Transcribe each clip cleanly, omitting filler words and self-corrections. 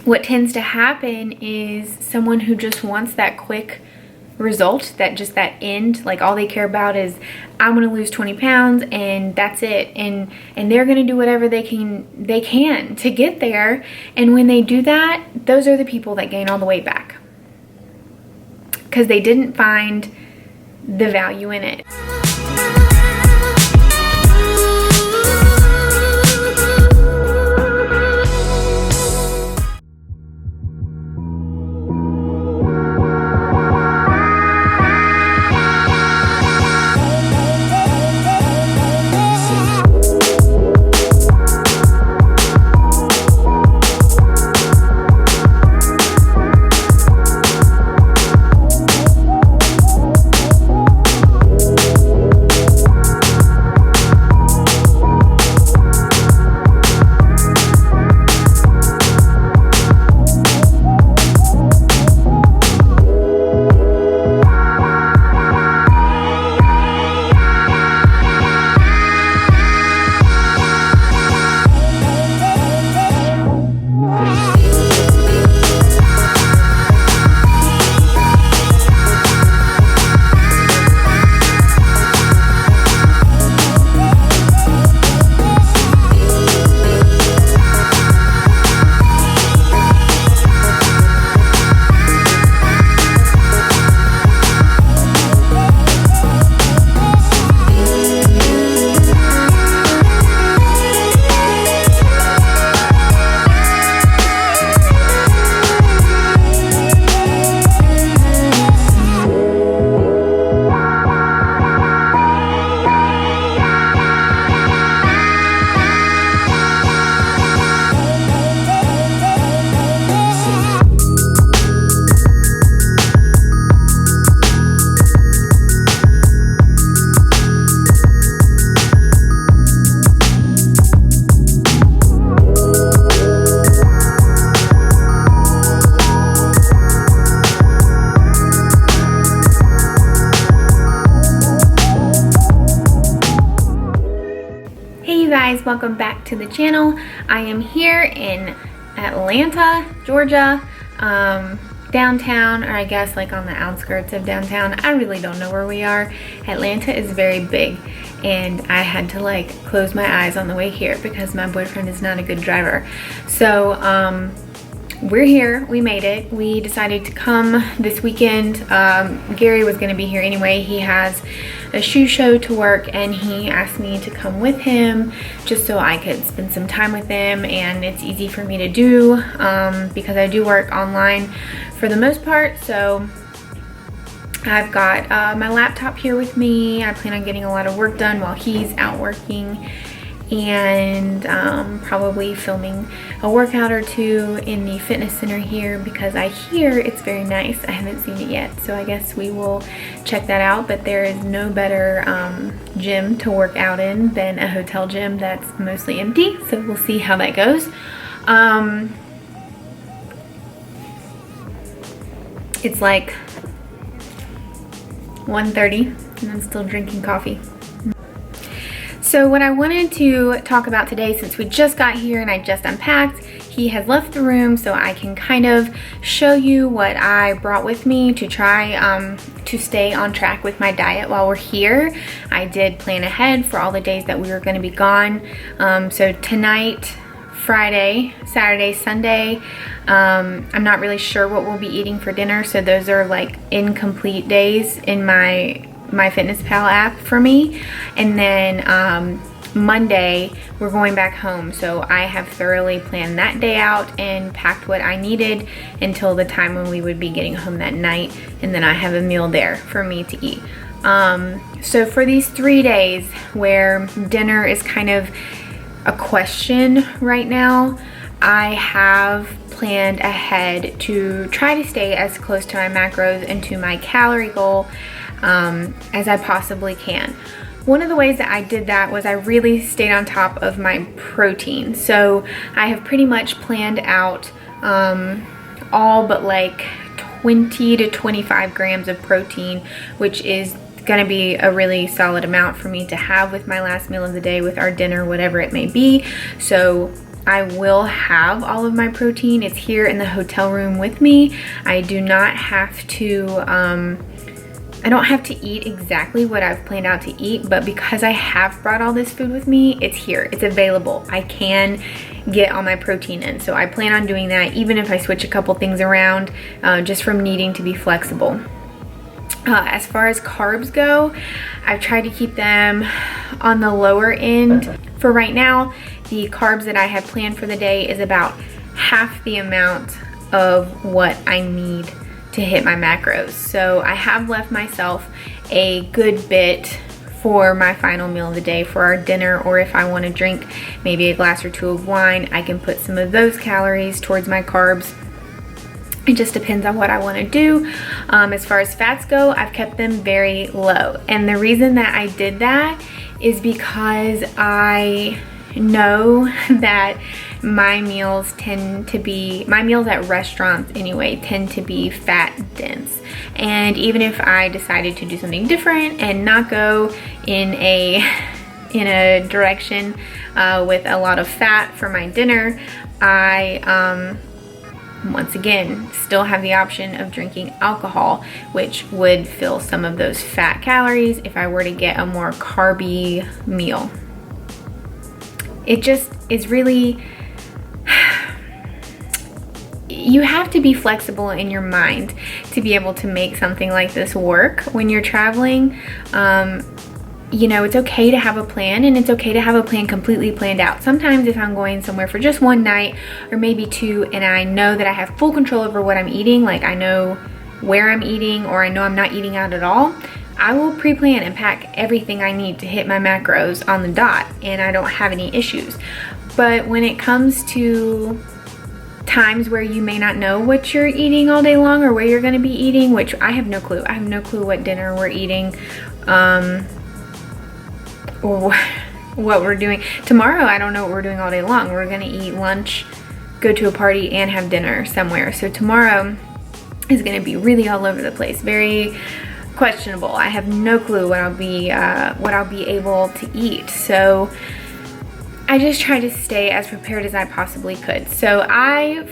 what tends to happen is someone who just wants that quick result, that end, like all they care about is, I'm gonna lose 20 pounds and that's it, and they're gonna do whatever they can to get there. And when they do that, those are the people that gain all the weight back, because they didn't find the value in it. Welcome back to the channel. I am here in Atlanta, Georgia, downtown, or I guess like on the outskirts of downtown. I really don't know where we are. Atlanta is very big, and I had to like close my eyes on the way here because my boyfriend is not a good driver. So we're here, we made it. We decided to come this weekend. Gary was gonna be here anyway. He has a shoe show to work, and he asked me to come with him just so I could spend some time with him, and it's easy for me to do because I do work online for the most part. So I've got my laptop here with me. I plan on getting a lot of work done while he's out working, and probably filming a workout or two in the fitness center here because I hear it's very nice. I haven't seen it yet, so I guess we will check that out. But there is no better gym to work out in than a hotel gym that's mostly empty, so we'll see how that goes. It's like 1:30 and I'm still drinking coffee. So what I wanted to talk about today, since we just got here and I just unpacked, he has left the room, so I can kind of show you what I brought with me to try to stay on track with my diet while we're here. I did plan ahead for all the days that we were going to be gone. So tonight, Friday, Saturday, Sunday, I'm not really sure what we'll be eating for dinner, so those are like incomplete days in my MyFitnessPal app for me. And then Monday we're going back home, so I have thoroughly planned that day out and packed what I needed until the time when we would be getting home that night, and then I have a meal there for me to eat. So for these 3 days where dinner is kind of a question right now, I have planned ahead to try to stay as close to my macros and to my calorie goal as I possibly can. One of the ways that I did that was I really stayed on top of my protein. So I have pretty much planned out all but like 20 to 25 grams of protein, which is gonna be a really solid amount for me to have with my last meal of the day, with our dinner, whatever it may be. So I will have all of my protein. It's here in the hotel room with me. I do not have to, I don't have to eat exactly what I've planned out to eat, but because I have brought all this food with me, it's here, it's available. I can get all my protein in. So I plan on doing that even if I switch a couple things around, just from needing to be flexible. As far as carbs go, I've tried to keep them on the lower end. For right now, the carbs that I have planned for the day is about half the amount of what I need to hit my macros. So I have left myself a good bit for my final meal of the day, for our dinner, or if I want to drink maybe a glass or two of wine, I can put some of those calories towards my carbs. It just depends on what I want to do. As far as fats go, I've kept them very low. And the reason that I did that is because I know that my meals at restaurants anyway, tend to be fat dense. And even if I decided to do something different and not go in a direction with a lot of fat for my dinner, I once again still have the option of drinking alcohol, which would fill some of those fat calories if I were to get a more carby meal. It just is really, you have to be flexible in your mind to be able to make something like this work when you're traveling. You know, it's okay to have a plan, and it's okay to have a plan completely planned out. Sometimes if I'm going somewhere for just one night or maybe two, and I know that I have full control over what I'm eating, like I know where I'm eating, or I know I'm not eating out at all, I will pre-plan and pack everything I need to hit my macros on the dot, and I don't have any issues. But when it comes to times where you may not know what you're eating all day long or where you're going to be eating, which I have no clue. I have no clue what dinner we're eating, or what we're doing. Tomorrow, I don't know what we're doing all day long. We're going to eat lunch, go to a party, and have dinner somewhere. So tomorrow is going to be really all over the place. Very questionable. I have no clue what I'll be able to eat. So I just try to stay as prepared as I possibly could. So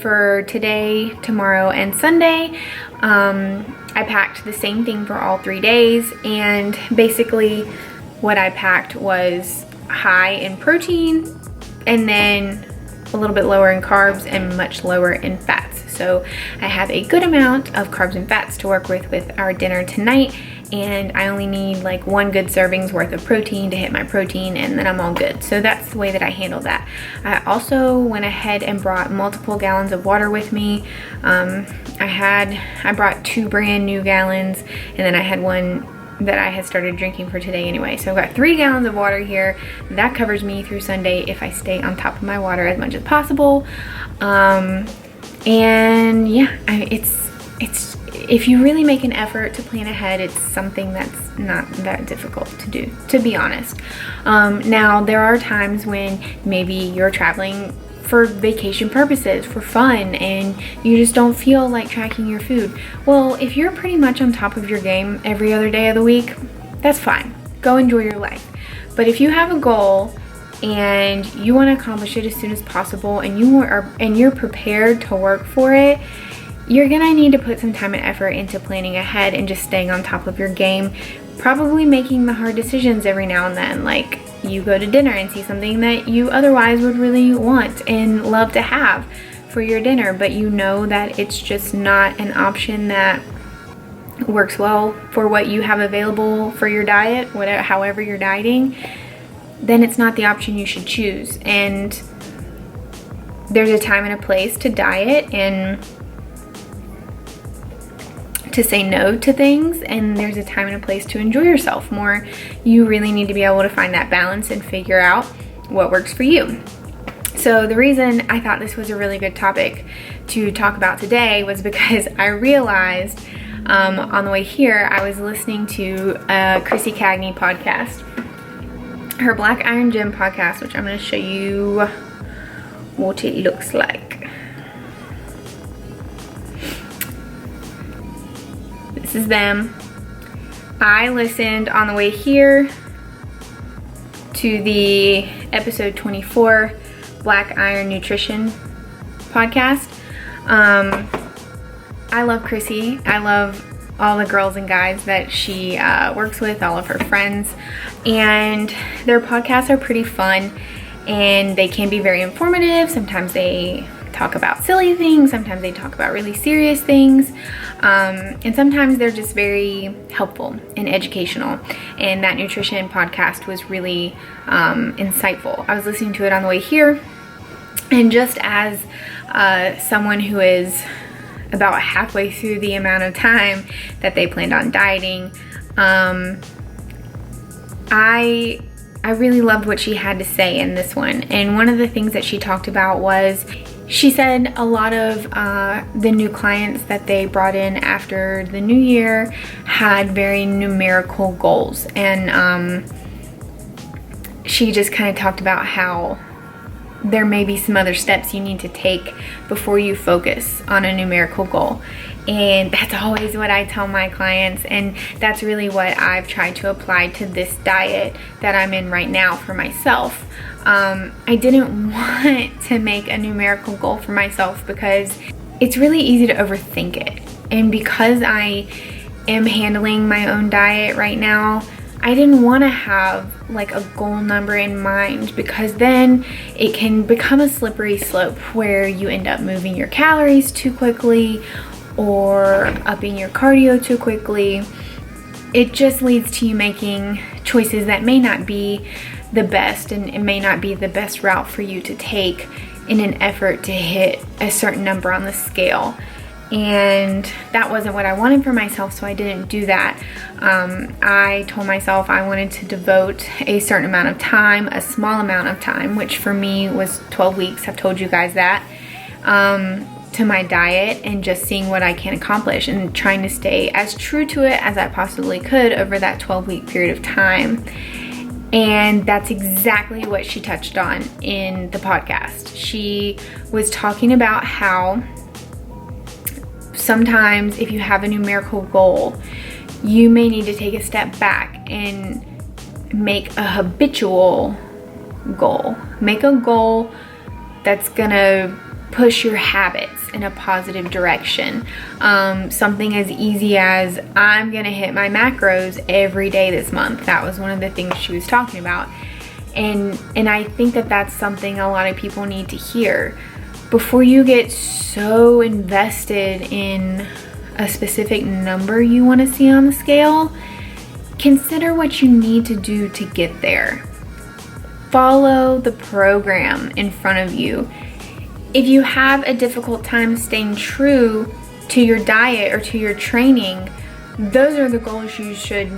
for today, tomorrow, and Sunday, I packed the same thing for all 3 days, and basically what I packed was high in protein and then a little bit lower in carbs and much lower in fats. So I have a good amount of carbs and fats to work with our dinner tonight, and I only need like 1 good serving's worth of protein to hit my protein, and then I'm all good. So that's the way that I handle that. I also went ahead and brought multiple gallons of water with me. I brought 2 brand new gallons, and then I had one that I had started drinking for today anyway. So I've got 3 gallons of water here. That covers me through Sunday if I stay on top of my water as much as possible. And yeah, it's if you really make an effort to plan ahead, it's something that's not that difficult to do, to be honest. Now, there are times when maybe you're traveling for vacation purposes, for fun, and you just don't feel like tracking your food. Well, if you're pretty much on top of your game every other day of the week, that's fine. Go enjoy your life. But if you have a goal and you want to accomplish it as soon as possible, and you're prepared to work for it, you're gonna need to put some time and effort into planning ahead and just staying on top of your game. Probably making the hard decisions every now and then, like you go to dinner and see something that you otherwise would really want and love to have for your dinner, but you know that it's just not an option that works well for what you have available for your diet, however you're dieting, then it's not the option you should choose. And there's a time and a place to diet and to say no to things, and there's a time and a place to enjoy yourself more. You really need to be able to find that balance and figure out what works for you. So the reason I thought this was a really good topic to talk about today was because I realized on the way here, I was listening to a Krissy Cagney podcast, her Black Iron Gym podcast, which I'm going to show you what it looks like. This is them. I listened on the way here to the episode 24 Black Iron Nutrition podcast. I love Krissy. I love all the girls and guys that she works with, all of her friends, and their podcasts are pretty fun and they can be very informative. Sometimes they talk about silly things, sometimes they talk about really serious things, and sometimes they're just very helpful and educational, and that nutrition podcast was really insightful. I was listening to it on the way here, and just as someone who is about halfway through the amount of time that they planned on dieting, I really loved what she had to say in this one. And one of the things that she talked about was, she said a lot of the new clients that they brought in after the new year had very numerical goals, and she just kind of talked about how there may be some other steps you need to take before you focus on a numerical goal. And that's always what I tell my clients, and that's really what I've tried to apply to this diet that I'm in right now for myself. I didn't want to make a numerical goal for myself because it's really easy to overthink it. And because I am handling my own diet right now, I didn't want to have like a goal number in mind, because then it can become a slippery slope where you end up moving your calories too quickly or upping your cardio too quickly. It just leads to you making choices that may not be the best, and it may not be the best route for you to take in an effort to hit a certain number on the scale. And that wasn't what I wanted for myself, so I didn't do that. I told myself I wanted to devote a certain amount of time, a small amount of time, which for me was 12 weeks, I've told you guys that, to my diet and just seeing what I can accomplish and trying to stay as true to it as I possibly could over that 12-week period of time. And that's exactly what she touched on in the podcast. She was talking about how sometimes if you have a numerical goal, you may need to take a step back and make a habitual goal. Make a goal that's gonna push your habits in a positive direction. Something as easy as, I'm gonna hit my macros every day this month. That was one of the things she was talking about. And I think that that's something a lot of people need to hear. Before you get so invested in a specific number you want to see on the scale, consider what you need to do to get there. Follow the program in front of you. If you have a difficult time staying true to your diet or to your training, those are the goals you should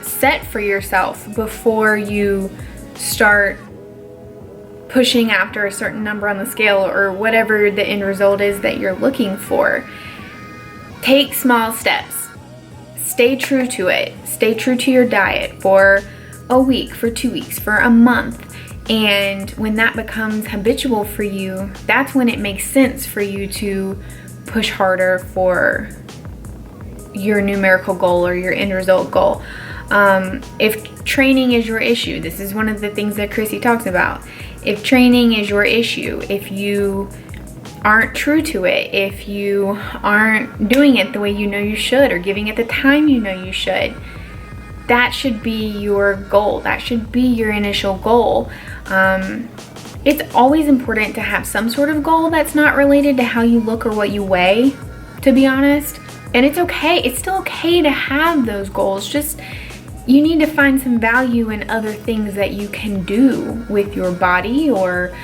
set for yourself before you start pushing after a certain number on the scale or whatever the end result is that you're looking for. Take small steps. Stay true to it. Stay true to your diet for a week, for 2 weeks, for a month. And when that becomes habitual for you, that's when it makes sense for you to push harder for your numerical goal or your end result goal. If training is your issue, this is one of the things that Krissy talks about. If training is your issue, if you aren't true to it, if you aren't doing it the way you know you should or giving it the time you know you should, that should be your goal. That should be your initial goal. It's always important to have some sort of goal that's not related to how you look or what you weigh, to be honest. And it's okay. It's still okay to have those goals. Just you need to find some value in other things that you can do with your body or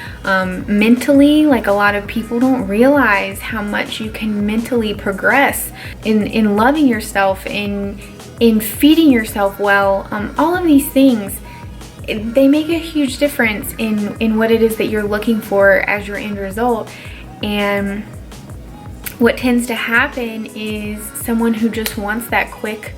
mentally. Like, a lot of people don't realize how much you can mentally progress in loving yourself, in feeding yourself well. All of these things, they make a huge difference in what it is that you're looking for as your end result. And what tends to happen is someone who just wants that quick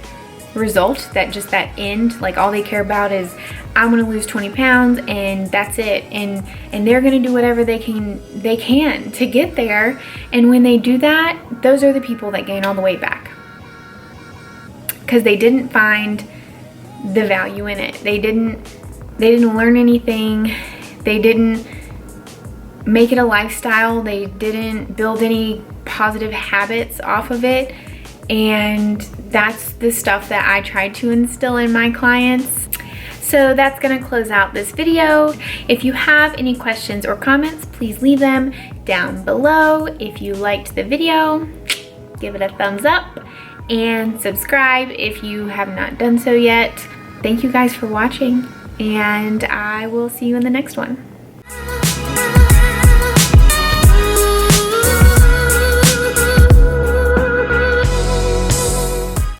result, that end, like all they care about is, I'm gonna lose 20 pounds and that's it, and they're gonna do whatever they can to get there. And when they do that, those are the people that gain all the weight back, because they didn't find the value in it. They didn't learn anything. They didn't make it a lifestyle. They didn't build any positive habits off of it. And that's the stuff that I tried to instill in my clients. So that's gonna close out this video. If you have any questions or comments, please leave them down below. If you liked the video, give it a thumbs up and subscribe if you have not done so yet. Thank you guys for watching, and I will see you in the next one.